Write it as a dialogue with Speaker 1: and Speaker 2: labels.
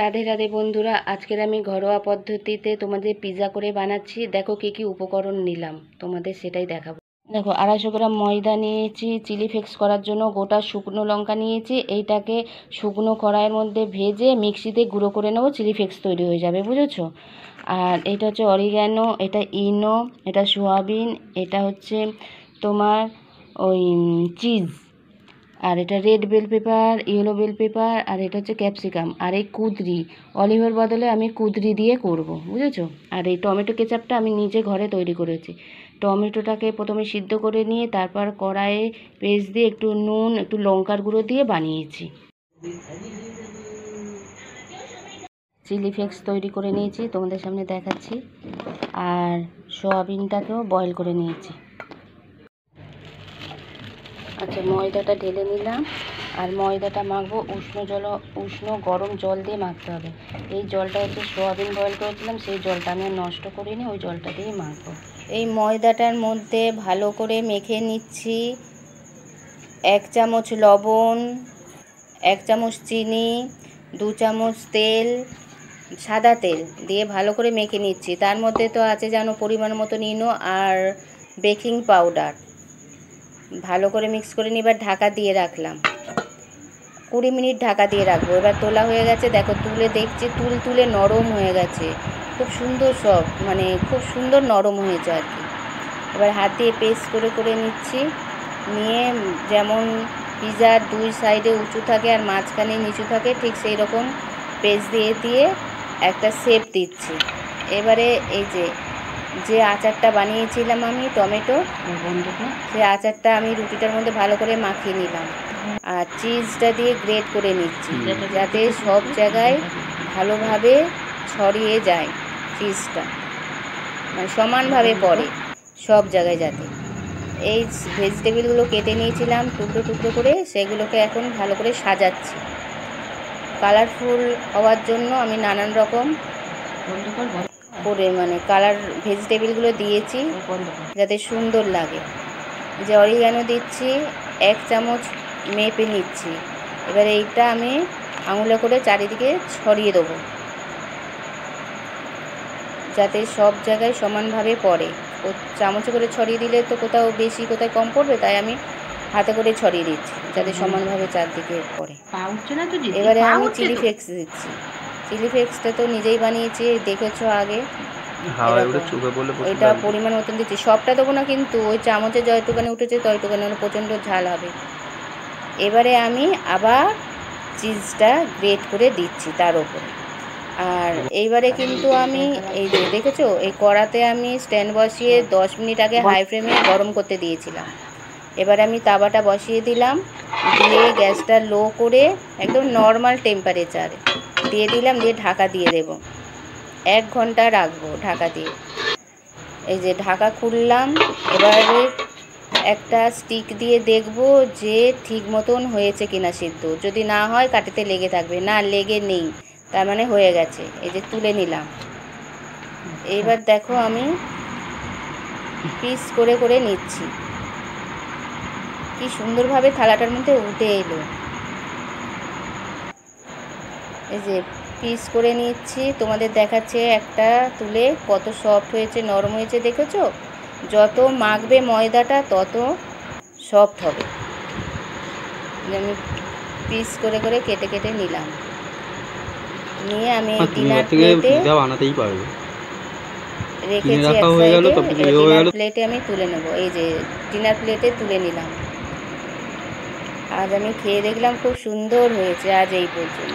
Speaker 1: রাধে রাধে বন্ধুরা, আজকের আমি ঘরোয়া পদ্ধতিতে তোমাদের পিৎজা করে বানাচ্ছি। দেখো কি কি উপকরণ নিলাম, তোমাদের সেটাই দেখাবো। দেখো 250 গ্রাম ময়দা নিয়েছি, চিলি ফ্লেক্স করার জন্য গোটা শুকনো লঙ্কা নিয়েছি। এইটাকে শুকনো কড়াইয়ের মধ্যে ভেজে মিক্সিতে গুঁড়ো করে নেবো, চিলি ফ্লেক্স তৈরি হয়ে যাবে, বুঝেছো। আর এটা হচ্ছে অরিগ্যানো, এটা ইনো, এটা সোয়াবিন, এটা হচ্ছে তোমার ওই চিজ, আর এটা red bell pepper, yellow bell pepper, আর এটা হচ্ছে ক্যাপসিকাম, আর এই কুদরি, অলিভের বদলে আমি কুদরি দিয়ে করব, বুঝেছো। আর এই টমেটো কেচাপটা আমি নিজে ঘরে তৈরি করেছি। টমেটোটাকে প্রথমে সিদ্ধ করে নিয়ে তারপর কড়াইয়ে পেস্ট দিয়ে একটু নুন, একটু লঙ্কার গুঁড়ো দিয়ে বানিয়েছি। চিলি ফ্লেক্স তৈরি করে নিয়েছি, তোমাদের সামনে দেখাচ্ছি। আর সোয়াবিনটাকেও বয়েল করে নিয়েছি। আচ্ছা, ময়দাটা ঢেলে নিলাম, আর ময়দাটা মাখবো উষ্ণ গরম জল দিয়ে মাখতে হবে। এই জলটা হচ্ছে সোয়াবিন বয়েল করেছিলাম, সেই জলটা আমি নষ্ট করিনি, ওই জলটা দিয়ে মাখবো। এই ময়দাটার মধ্যে ভালো করে মেখে নিচ্ছি। 1 চামচ লবণ, 1 চামচ চিনি, 2 চামচ তেল, সাদা তেল দিয়ে ভালো করে মেখে নিচ্ছি। তার মধ্যে তো আছে যেন পরিমাণ মতো ইনো আর বেকিং পাউডার। ভালো করে মিক্স করে নিয়ে এবার ঢাকা দিয়ে রাখলাম। 20 মিনিট ঢাকা দিয়ে রাখবো। এবার তোলা হয়ে গেছে, দেখো তুলে দেখছি, তুলে নরম হয়ে গেছে, খুব সুন্দর খুব সুন্দর নরম হয়েছে আর কি। এবার হাত দিয়ে পেস্ট করে নিচ্ছি, নিয়ে যেমন পিৎজার 2 সাইডে উঁচু থাকে আর মাঝখানে নিচু থাকে, ঠিক সেই রকম পেস্ট দিয়ে একটা শেপ দিচ্ছি। এবারে এই যে আচারটা বানিয়েছিলাম আমি টমেটো, সেই আচারটা আমি রুটিটার মধ্যে ভালো করে মাখিয়ে নিলাম, আর চিজটা দিয়ে গ্রেট করে নিচ্ছি যাতে সব জায়গায় ভালোভাবে ছড়িয়ে যায় চিজটা, সমানভাবে পড়ে সব জায়গায় যাতে। এই ভেজিটেবিলগুলো কেটে নিয়েছিলাম টুকরো করে, সেগুলোকে এখন ভালো করে সাজাচ্ছি। কালারফুল হওয়ার জন্য আমি নানান রকম করে কালার ভেজিটেবিলগুলো দিয়েছি যাতে সুন্দর লাগে। যে অরিগ্যানো দিচ্ছি 1 চামচ মেপে নিচ্ছি। এবার এইটা আমি আঙুলে করে চারিদিকে ছড়িয়ে দেবো যাতে সব জায়গায় সমানভাবে পড়ে। চামচে করে ছড়িয়ে দিলে তো কোথাও বেশি কোথায় কম পড়বে, তাই আমি হাতে করে ছড়িয়ে দিচ্ছি যাতে সমানভাবে চারদিকে পড়ে। এবারে আমি চিলি ফ্লেক্স দিচ্ছি। চিলি ফ্লেক্সটা তো নিজেই বানিয়েছি, দেখেছো আগে। এটা পরিমাণ মতন দিচ্ছি, সবটা দেবো না কিন্তু, ওই চামচে যতটুখানি উঠেছে ততটুখানি, হলে প্রচণ্ড ঝাল হবে। এবারে আমি আবার চিজটা গ্রেট করে দিচ্ছি তার ওপরে। আর এইবারে কিন্তু আমি এই যে দেখেছো, এই কড়াতে আমি স্ট্যান্ড বসিয়ে 10 মিনিট আগে হাই ফ্লেমে গরম করতে দিয়েছিলাম। এবার আমি তাওয়াটা বসিয়ে দিলাম, দিয়ে গ্যাসটা লো করে একদম নর্মাল টেম্পারেচারে দিয়ে দিলাম, দিয়ে ঢাকা দিয়ে দেব। 1 ঘন্টা রাখবো ঢাকা দিয়ে। এই যে ঢাকা খুললাম, এবারে একটা স্টিক দিয়ে দেখব যে ঠিক মতন হয়েছে কিনা সিদ্ধ। যদি না হয় কাটিতে লেগে থাকবে, না লেগে নেই তার মানে হয়ে গেছে। এই যে তুলে নিলাম। এইবার দেখো আমি পিস করে নিচ্ছি, কি সুন্দরভাবে থালাটার মধ্যে উঠে এলো। এই যে পিস করে নিচ্ছি, তোমাদের দেখাচ্ছে একটা তুলে কত সফট হয়েছে, নরম হয়েছে, দেখেছো। যত মাখবে ময়দাটা তত সফট হবে। আমি পিস করে কেটে নিলাম, নিয়ে আমি ডিনার প্লেটে রেখেছি এক সাইডে। ডিনার প্লেটে আমি তুলে নেব। এই যে ডিনার প্লেটে তুলে নিলাম। আজ আমি খেয়ে দেখলাম, খুব সুন্দর হয়েছে। আজ এই পর্যন্ত।